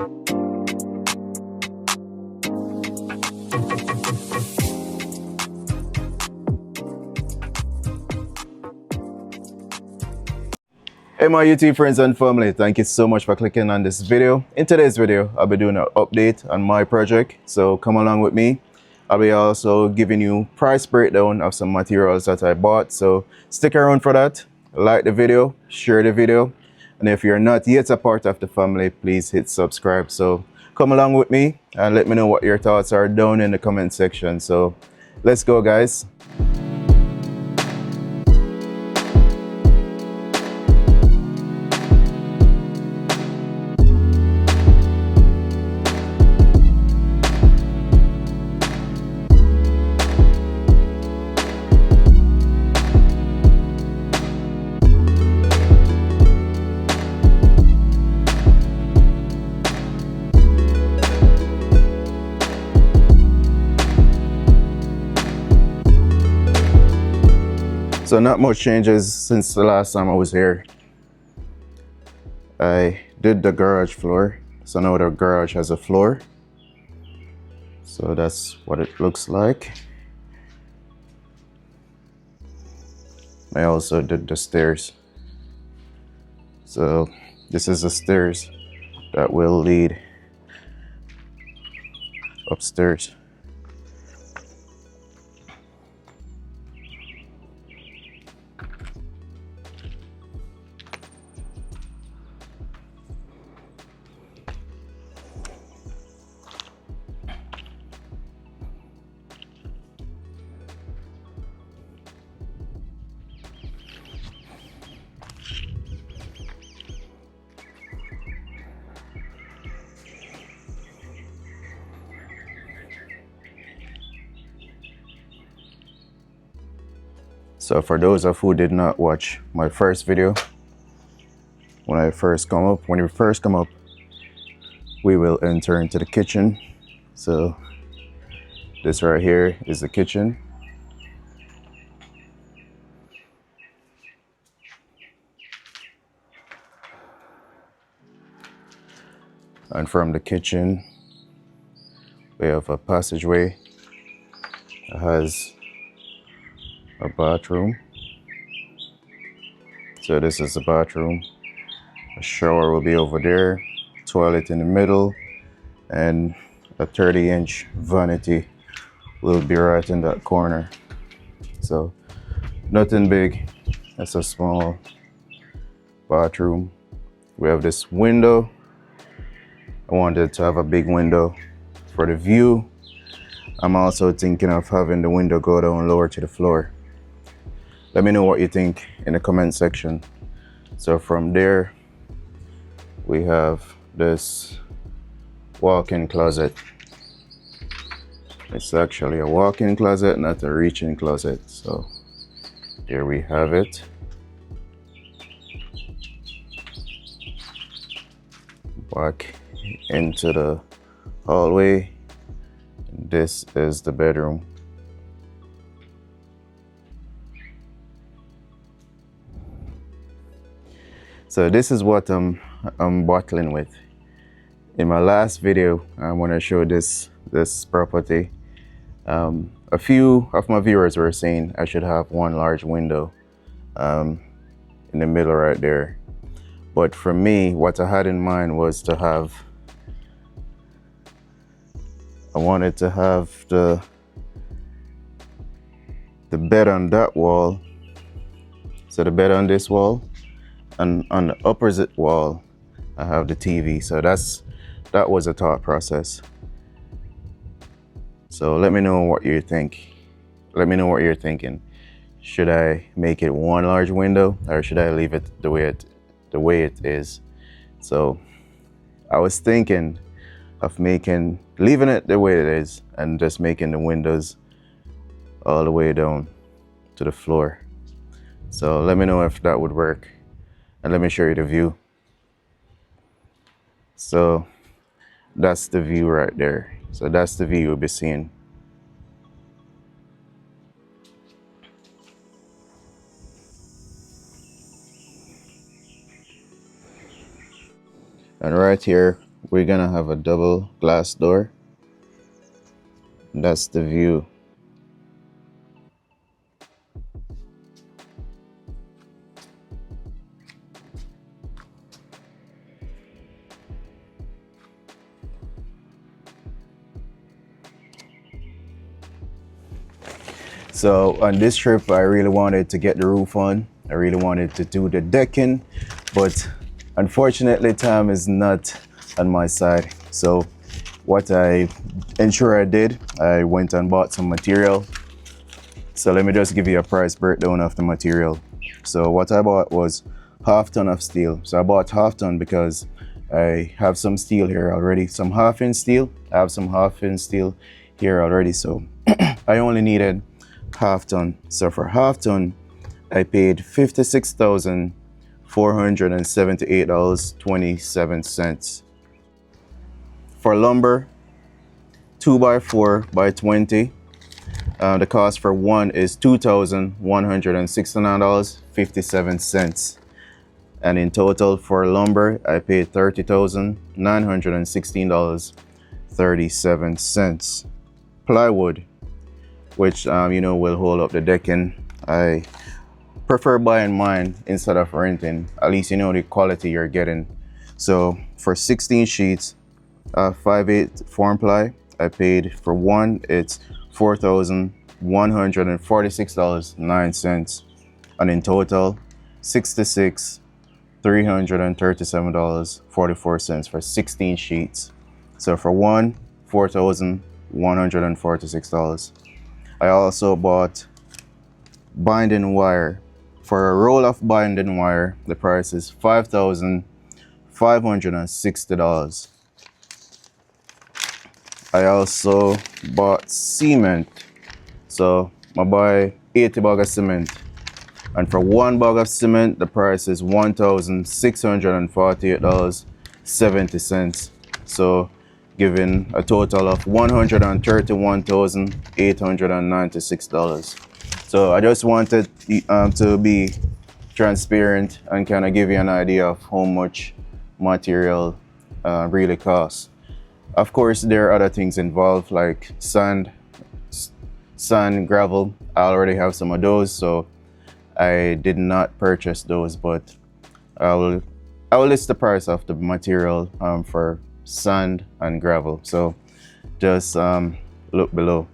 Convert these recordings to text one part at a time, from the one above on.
Hey my YouTube friends and family, thank you so much for clicking on this video. In today's video, I'll be doing an update on my project, so come along with me. I'll be also giving you price breakdown of some materials that I bought, so stick around for that. Like the video, share the video, and if you're not yet a part of the family, please hit subscribe. So come along with me and let me know what your thoughts are down in the comment section. So let's go, guys. So not much changes since the last time I was here. I did the garage floor, so now the garage has a floor. So that's what it looks like. I also did the stairs. So this is the stairs that will lead upstairs. So for those of who did not watch my first video, when we first come up, we will enter into the kitchen. So this right here is the kitchen. And from the kitchen, we have a passageway that has a bathroom. So this is the bathroom. A shower will be over there, toilet in the middle, and a 30-inch vanity will be right in that corner. So nothing big, that's a small bathroom. We have this window. I wanted to have a big window for the view. I'm also thinking of having the window go down lower to the floor. Let me know what you think in the comment section. So from there, we have this walk-in closet. It's actually a walk-in closet, not a reach-in closet. So there we have it. Back into the hallway. This is the bedroom. So this is what I'm battling with. In my last video, when I showed this property, a few of my viewers were saying I should have one large window in the middle right there. But for me, what I had in mind was to have, I wanted to have the bed on that wall. So the bed on this wall, and on the opposite wall, I have the TV. So that was a thought process. So let me know what you think. Let me know what you're thinking. Should I make it one large window, or should I leave it the way it is? So I was thinking of leaving it the way it is and just making the windows all the way down to the floor. So let me know if that would work, and let me show you the view. So that's the view right there. So that's the view you'll be seeing. And right here we're gonna have a double glass door. That's the view. So on this trip, I really wanted to get the roof on. I really wanted to do the decking, but unfortunately, time is not on my side. So what I did, I went and bought some material. So let me just give you a price breakdown of the material. So what I bought was half ton of steel. So I bought half ton because I have some steel here already, some half-inch steel. I have some half-inch steel here already, so I only needed half ton. So for half ton, I paid $56,478.27. For lumber, 2x4x20, the cost for one is $2,169.57. And in total for lumber, I paid $30,916.37. Plywood, which will hold up the decking, I prefer buying mine instead of renting. At least you know the quality you're getting. So for 16 sheets, 5/8 form ply, I paid for one, it's $4,146.09, and in total $66,337.44 for 16 sheets. So for one, $4,146. I also bought binding wire. For a roll of binding wire, the price is $5,560. I also bought cement. So I buy 80 bag of cement. And for one bag of cement, the price is $1,648.70. So giving a total of $131,896. So I just wanted to be transparent and kind of give you an idea of how much material really costs. Of course, there are other things involved like sand, gravel. I already have some of those, so I did not purchase those, but I will list the price of the material for sand and gravel. So just look below.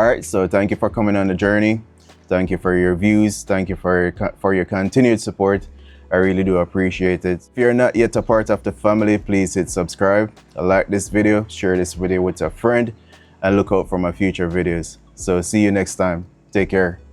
right, so thank you for coming on the journey. Thank you for your views. Thank you for your continued support. I really do appreciate it. If you're not yet a part of the family, please hit subscribe, like this video, share this video with a friend, and look out for my future videos. So see you next time. Take care.